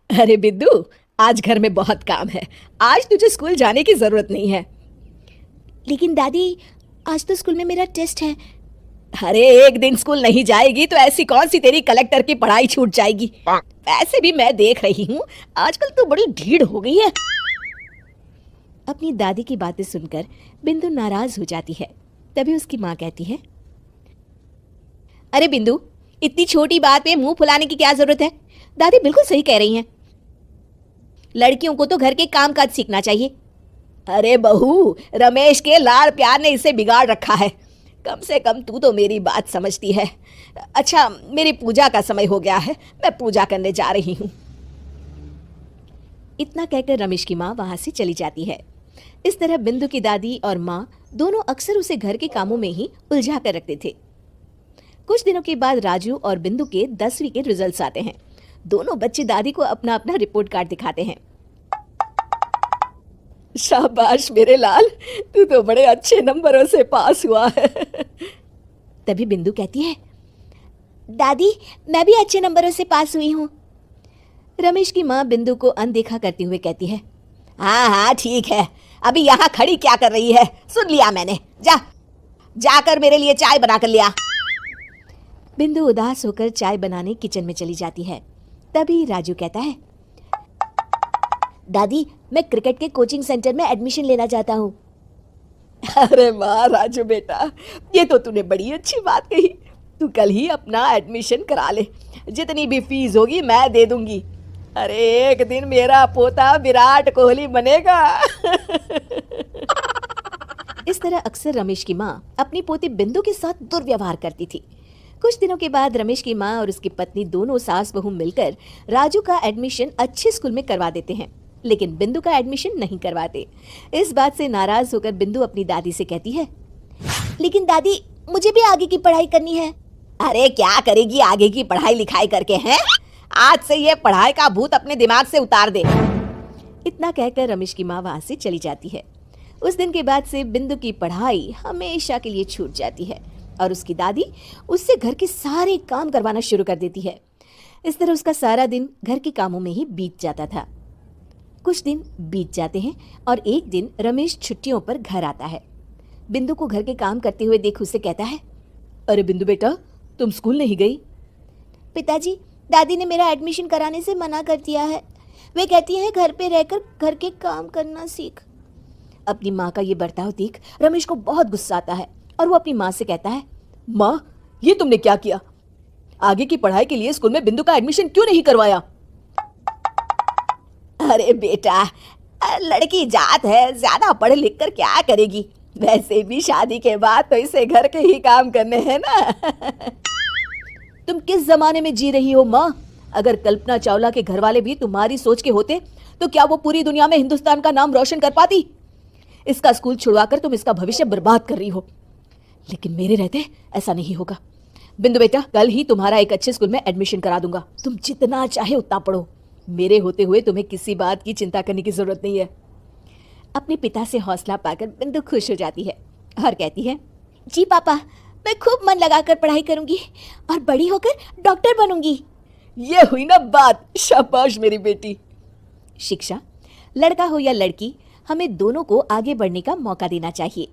अरे बिंदु, आज घर में बहुत काम है। आज तुझे स्कूल जाने की जरूरत नहीं है। लेकिन दादी, आज तो स्कूल में मेरा टेस्ट है। अरे एक दिन स्कूल नहीं जाएगी तो ऐसी कौन सी तेरी कलेक्टर की पढ़ाई छूट जाएगी। वैसे भी मैं देख रही हूँ आजकल तो बड़ी ढीठ हो गई है। अपनी दादी की बातें सुनकर बिंदु नाराज हो जाती है। तभी उसकी माँ कहती है, अरे बिंदु, इतनी छोटी बात पे मुंह फुलाने की क्या जरूरत है। दादी बिल्कुल सही कह रही हैं। लड़कियों को तो घर के काम काज सीखना चाहिए। अरे बहू, रमेश के लाड़ प्यार ने इसे बिगाड़ रखा है। कम से कम तू तो मेरी बात समझती है। अच्छा, मेरी पूजा का समय हो गया है, मैं पूजा करने जा रही हूँ। इतना कहकर रमेश की माँ वहां से चली जाती है। इस तरह बिंदु की दादी और माँ दोनों अक्सर उसे घर के कामों में ही उलझा कर रखते थे। कुछ दिनों के बाद राजू और बिंदु के 10वीं के रिजल्ट्स आते हैं। दोनों बच्चे दादी को अपना अपना रिपोर्ट कार्ड दिखाते हैं। शाबाश मेरे लाल, तू तो बड़े अच्छे नंबरों से पास हुआ है। तभी बिंदु कहती है, दादी मैं भी अच्छे नंबरों से पास हुई हूँ। रमेश की माँ बिंदु को अनदेखा करते हुए कहती है, हाँ हाँ ठीक है, अभी यहाँ खड़ी क्या कर रही है, सुन लिया मैंने। जाकर मेरे लिए चाय बना कर लिया। बिंदु उदास होकर चाय बनाने किचन में चली जाती है। तभी राजू कहता है, दादी मैं क्रिकेट के कोचिंग सेंटर में एडमिशन लेना चाहता हूँ। अरे वाह राजू बेटा, ये तो तूने बड़ी अच्छी बात कही। तू कल ही अपना एडमिशन करा ले, जितनी भी फीस होगी मैं दे दूंगी। अरे एक दिन मेरा पोता विराट कोहली बनेगा। इस तरह अक्सर रमेश की माँ अपनी पोती बिंदु के साथ दुर्व्यवहार करती थी। कुछ दिनों के बाद रमेश की माँ और उसकी पत्नी दोनों सास बहू मिलकर राजू का एडमिशन अच्छे स्कूल में करवा देते हैं, लेकिन बिंदु का एडमिशन नहीं करवाते। इस बात से नाराज होकर बिंदु अपनी दादी से कहती है, लेकिन दादी मुझे भी आगे की पढ़ाई करनी है। अरे क्या करेगी आगे की पढ़ाई लिखाई करके, हैं? आज से ये पढ़ाई का भूत अपने दिमाग से उतार दे। इतना कहकर रमेश की माँ वहां से चली जाती है। उस दिन के बाद से बिंदु की पढ़ाई हमेशा के लिए छूट जाती है और उसकी दादी उससे घर के सारे काम करवाना शुरू कर देती है। इस तरह उसका सारा दिन घर के कामों में ही बीत जाता था। कुछ दिन बीत जाते हैं और एक दिन रमेश छुट्टियों पर घर आता है। बिंदु को घर के काम करते हुए देख उसे कहता है, अरे बिंदु बेटा, तुम स्कूल नहीं गई? पिताजी, दादी ने मेरा एडमिशन कराने से मना कर दिया है। वे कहती हैं घर पे रहकर घर के काम करना सीख। अपनी माँ का ये बर्ताव देख रमेश को बहुत गुस्सा आता है और वो अपनी माँ से कहता है, माँ ये तुमने क्या किया? आगे की पढ़ाई के लिए स्कूल में बिंदु का एडमिशन क्यों नहीं करवाया? अरे बेटा, लड़की जात है, ज्यादा पढ़ लिख कर क्या करेगी? वैसे भी शादी के बाद तो इसे घर के ही काम करने हैं ना। तुम किस जमाने में जी रही हो माँ? अगर कल्पना चावला के घर वाले भी तुम्हारी सोच के होते तो क्या वो पूरी दुनिया में हिंदुस्तान का नाम रोशन कर पाती? इसका स्कूल छुड़वाकर तुम इसका भविष्य बर्बाद कर रही हो, लेकिन मेरे रहते ऐसा नहीं होगा। बिंदु बेटा, कल ही तुम्हारा एक अच्छे स्कूल में एडमिशन करा दूंगा। तुम जितना चाहे उतना पढ़ो। मेरे होते हुए तुम्हें किसी बात की चिंता करने की जरूरत नहीं है। अपने पिता से हौसला पाकर बिंदु खुश हो जाती है और कहती है, जी पापा, मैं खूब मन लगाकर पढ़ाई करूंगी और बड़ी होकर डॉक्टर बनूंगी। ये हुई ना बात, शाबाश मेरी बेटी। शिक्षा, लड़का हो या लड़की, हमें दोनों को आगे बढ़ने का मौका देना चाहिए।